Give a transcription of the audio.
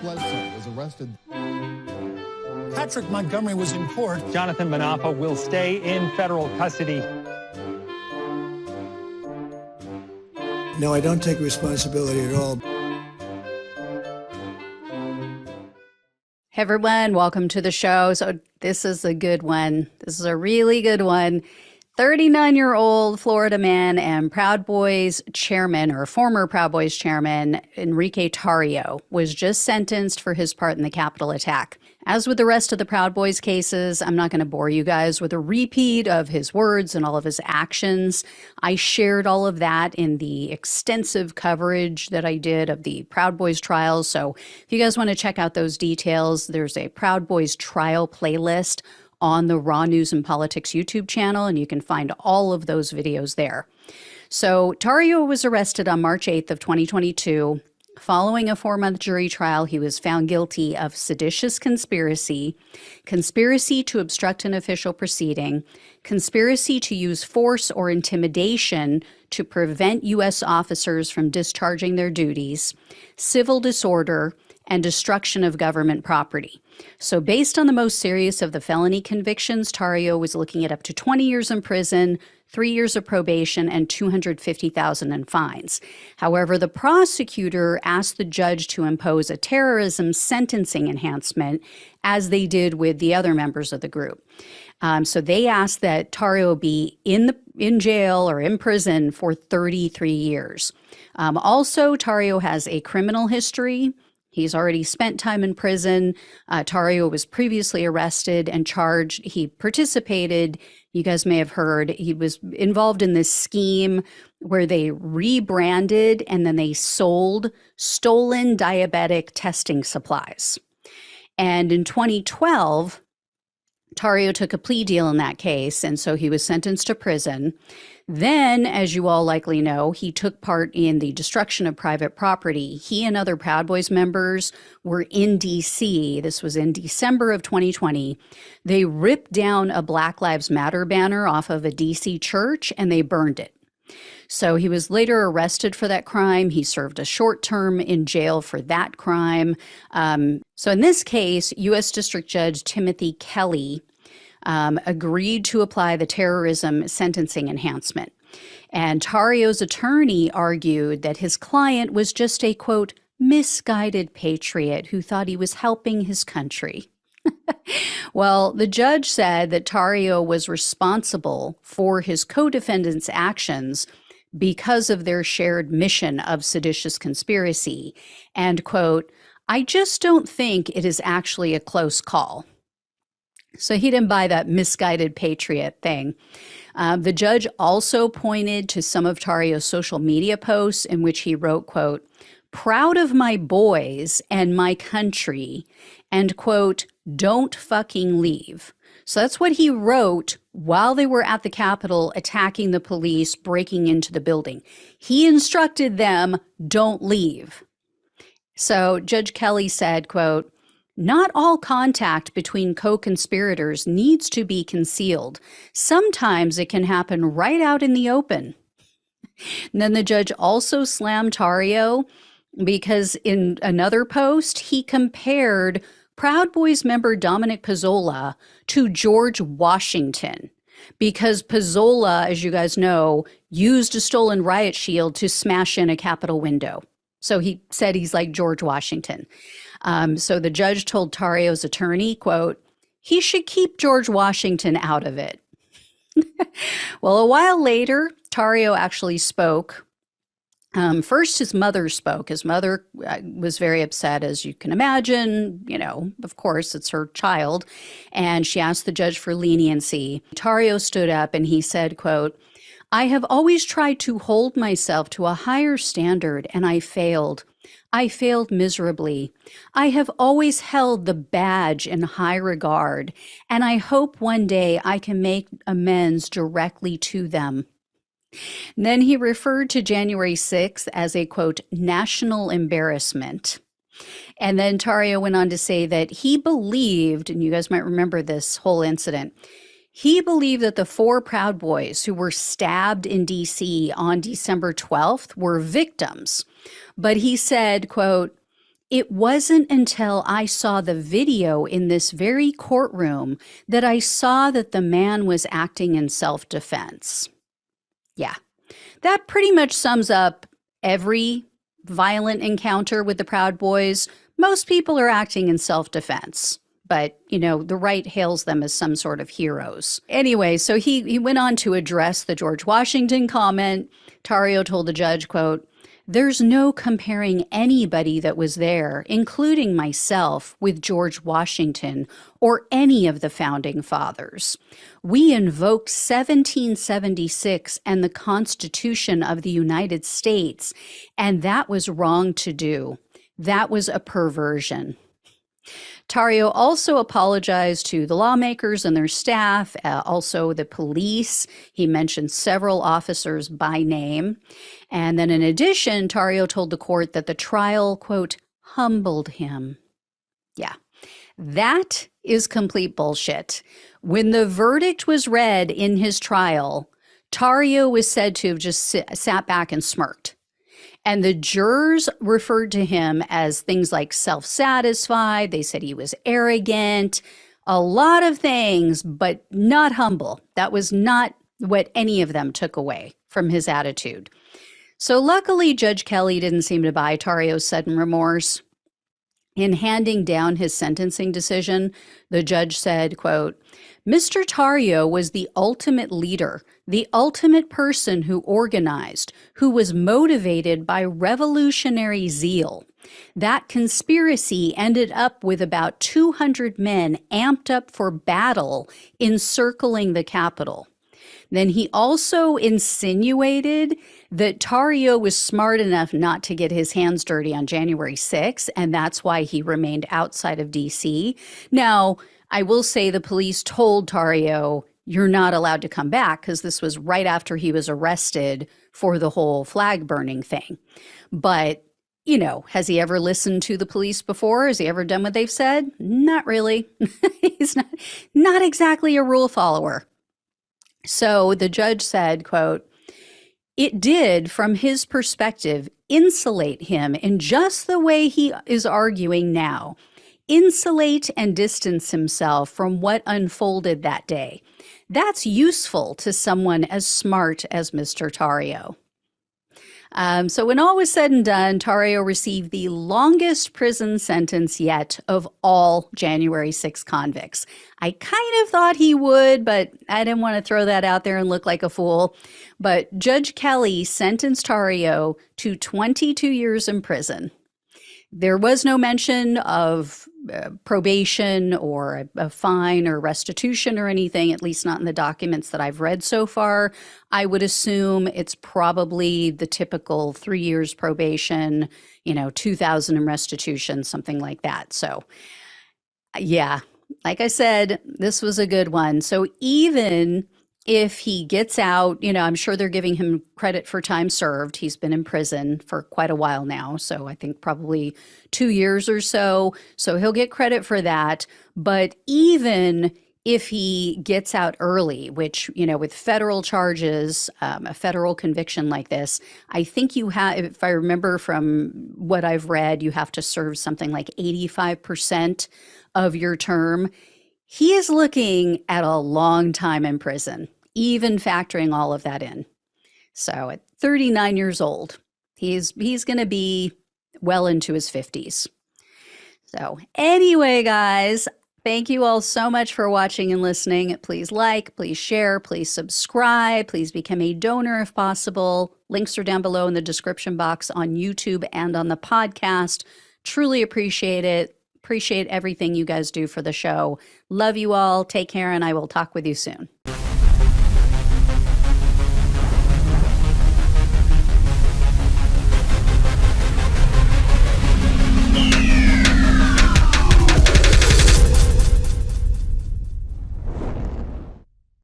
Bledsoe was arrested. Patrick Montgomery was in court. Jonathan Manapa will stay in federal custody. No, I don't take responsibility at all. Hey everyone, welcome to the show. So this is a good one. This is a really good one. 39-year-old Florida man and Proud Boys chairman, or former Proud Boys chairman, Enrique Tarrio, was just sentenced for his part in the Capitol attack. As with the rest of the Proud Boys cases, I'm not going to bore you guys with a repeat of his words and all of his actions. I shared all of that in the extensive coverage that I did of the Proud Boys trials. So if you guys want to check out those details, there's a Proud Boys trial playlist on the Raw News and Politics YouTube channel, and you can find all of those videos there. So Tarrio was arrested on March 8th of 2022. Following a 4-month jury trial, he was found guilty of seditious conspiracy, conspiracy to obstruct an official proceeding, conspiracy to use force or intimidation to prevent U.S. officers from discharging their duties, civil disorder, and destruction of government property. So based on the most serious of the felony convictions, Tarrio was looking at up to 20 years in prison, 3 years of probation, and $250,000 in fines. However, the prosecutor asked the judge to impose a terrorism sentencing enhancement, as they did with the other members of the group. So they asked that Tarrio be in jail or in prison for 33 years. Also, Tarrio has a criminal history. He's already spent time in prison. Tarrio was previously arrested and charged. He participated, you guys may have heard, he was involved in this scheme where they rebranded and then they sold stolen diabetic testing supplies. And in 2012, Tarrio took a plea deal in that case, and so he was sentenced to prison. Then, as you all likely know, he took part in the destruction of private property. He and other Proud Boys members were in D.C. This was in December of 2020. They ripped down a Black Lives Matter banner off of a D.C. church, and they burned it. So he was later arrested for that crime. He served a short term in jail for that crime. So in this case, U.S. District Judge Timothy Kelly agreed to apply the terrorism sentencing enhancement. And Tarrio's attorney argued that his client was just a, quote, misguided patriot who thought he was helping his country. Well, the judge said that Tarrio was responsible for his co-defendants' actions because of their shared mission of seditious conspiracy. And, quote, I just don't think it is actually a close call. So he didn't buy that misguided patriot thing. The judge also pointed to some of Tarrio's social media posts in which he wrote, quote, proud of my boys and my country, and, quote, don't fucking leave. So that's what he wrote while they were at the Capitol attacking the police, breaking into the building. He instructed them, don't leave. So Judge Kelly said, quote, not all contact between co-conspirators needs to be concealed. Sometimes it can happen right out in the open. And then the judge also slammed Tarrio because in another post, he compared Proud Boys member Dominic Pezzola to George Washington, because Pezzola, as you guys know, used a stolen riot shield to smash in a Capitol window. So he said he's like George Washington. So the judge told Tarrio's attorney, quote, he should keep George Washington out of it. Well, a while later, Tarrio actually spoke. First, his mother spoke. His mother was very upset, as you can imagine. You know, of course, it's her child. And she asked the judge for leniency. Tarrio stood up and he said, quote, I have always tried to hold myself to a higher standard, and I failed. I failed miserably. I have always held the badge in high regard, and I hope one day I can make amends directly to them. And then he referred to January 6th as a, quote, national embarrassment. And then Tarrio went on to say that he believed, and you guys might remember this whole incident, he believed that the 4 Proud Boys who were stabbed in D.C. on December 12th were victims. But he said, quote, It wasn't until I saw the video in this very courtroom that I saw that the man was acting in self-defense. Yeah, that pretty much sums up every violent encounter with the Proud Boys. Most people are acting in self-defense, but, the right hails them as some sort of heroes. Anyway, so he went on to address the George Washington comment. Tarrio told the judge, quote, "There's no comparing anybody that was there, including myself, with George Washington or any of the founding fathers. We invoked 1776 and the Constitution of the United States, and that was wrong to do. That was a perversion." Tarrio also apologized to the lawmakers and their staff, also the police. He mentioned several officers by name. And then in addition, Tarrio told the court that the trial, quote, humbled him. Yeah, that is complete bullshit. When the verdict was read in his trial, Tarrio was said to have just sat back and smirked. And the jurors referred to him as things like self-satisfied. They said he was arrogant, a lot of things, but not humble. That was not what any of them took away from his attitude. So luckily, Judge Kelly didn't seem to buy Tarrio's sudden remorse. In handing down his sentencing decision, the judge said, quote, "Mr. Tarrio was the ultimate leader, the ultimate person who organized, who was motivated by revolutionary zeal. That conspiracy ended up with about 200 men amped up for battle encircling the Capitol." Then he also insinuated that Tarrio was smart enough not to get his hands dirty on January 6th, and that's why he remained outside of D.C. Now, I will say the police told Tarrio, "You're not allowed to come back," because this was right after he was arrested for the whole flag burning thing. But, has he ever listened to the police before? Has he ever done what they've said? Not really. He's not exactly a rule follower. So the judge said, quote, "It did, from his perspective, insulate him in just the way he is arguing now. Insulate and distance himself from what unfolded that day. That's useful to someone as smart as Mr. Tarrio." So when all was said and done, Tarrio received the longest prison sentence yet of all January 6 convicts. I kind of thought he would, but I didn't want to throw that out there and look like a fool. But Judge Kelly sentenced Tarrio to 22 years in prison. There was no mention of probation or a fine or restitution or anything, at least not in the documents that I've read so far. I would assume it's probably the typical 3 years probation, $2,000 in restitution, something like that. So yeah, like I said, this was a good one. So even if he gets out, I'm sure they're giving him credit for time served. He's been in prison for quite a while now. So I think probably 2 years or so. So he'll get credit for that. But even if he gets out early, which, with federal charges, a federal conviction like this, I think you have, if I remember from what I've read, you have to serve something like 85% of your term. He is looking at a long time in prison, even factoring all of that in. So at 39 years old, he's going to be well into his 50s. So anyway, guys, thank you all so much for watching and listening. Please like, please share, please subscribe, please become a donor if possible. Links are down below in the description box on YouTube and on the podcast. Truly appreciate it. Appreciate everything you guys do for the show. Love you all. Take care, and I will talk with you soon.